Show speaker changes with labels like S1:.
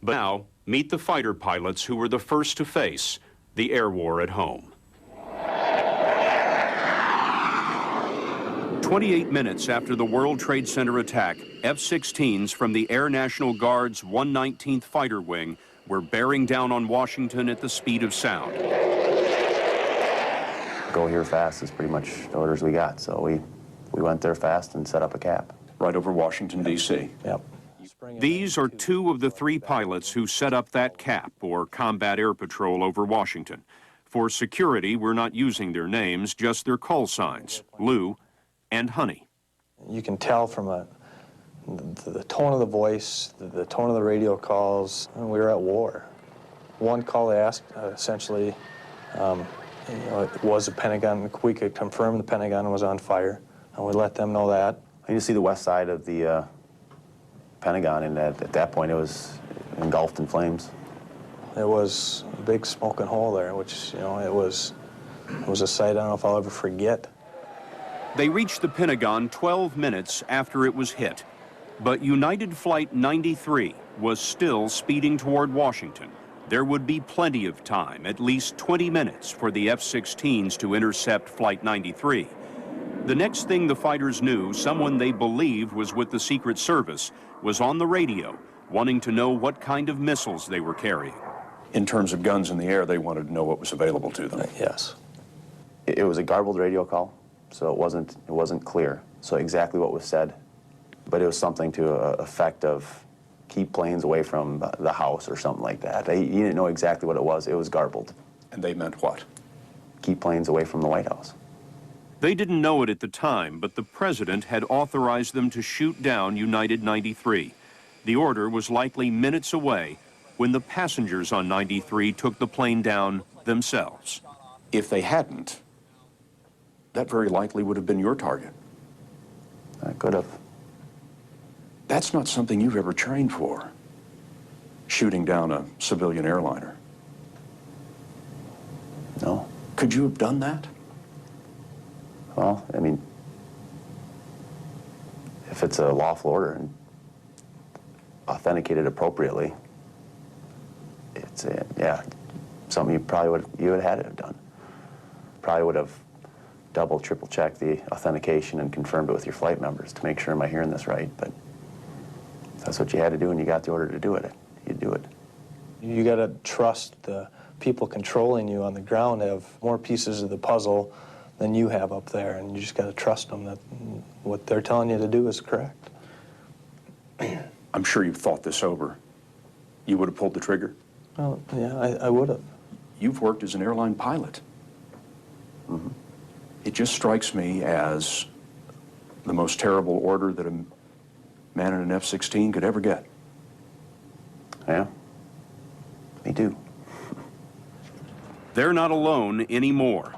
S1: But now, meet the fighter pilots who were the first to face the air war at home. 28 minutes after the World Trade Center attack, F-16s from the Air National Guard's 119th Fighter Wing were bearing down on Washington at the speed of sound.
S2: Go here fast is pretty much the orders we got, so we went there fast and set up a cap.
S3: Right over Washington, D.C.
S2: Yep.
S1: These are two of the three pilots who set up that cap, or combat air patrol, over Washington. For security, we're not using their names, just their call signs, Lou and Honey.
S4: You can tell from the tone of the voice, the tone of the radio calls, we were at war. One call they asked, essentially, it was the Pentagon. We could confirm the Pentagon was on fire, and we let them know that.
S2: You see the west side of the Pentagon, and at that point it was engulfed in flames.
S4: It was a big smoking hole there, which, it was a sight I don't know if I'll ever forget.
S1: They reached the Pentagon 12 minutes after it was hit, but United Flight 93 was still speeding toward Washington. There would be plenty of time, at least 20 minutes, for the F-16s to intercept Flight 93. The next thing the fighters knew, someone they believed was with the Secret Service was on the radio, wanting to know what kind of missiles they were carrying.
S3: In terms of guns in the air, they wanted to know what was available to them.
S4: Yes.
S2: It was a garbled radio call, so it wasn't clear. So exactly what was said, but it was something to effect of keep planes away from the house or something like that. You didn't know exactly what it was. It was garbled.
S3: And they meant what?
S2: Keep planes away from the White House.
S1: They didn't know it at the time, but the president had authorized them to shoot down United 93. The order was likely minutes away when the passengers on 93 took the plane down themselves.
S3: If they hadn't, that very likely would have been your target.
S2: I could have.
S3: That's not something you've ever trained for, shooting down a civilian airliner.
S2: No.
S3: Could you have done that?
S2: Well, I mean, if it's a lawful order and authenticated appropriately, it's something you would have had to have done. Probably would have double, triple checked the authentication and confirmed it with your flight members to make sure, am I hearing this right? But that's what you had to do, and you got the order to do it. You do it.
S4: You got to trust the people controlling you on the ground have more pieces of the puzzle than you have up there, and you just got to trust them that what they're telling you to do is correct.
S3: I'm sure you've thought this over. You would have pulled the trigger?
S4: Well, yeah, I would have.
S3: You've worked as an airline pilot.
S2: Mm-hmm.
S3: It just strikes me as the most terrible order that a man in an F-16 could ever get.
S2: Yeah, me too.
S1: They're not alone anymore.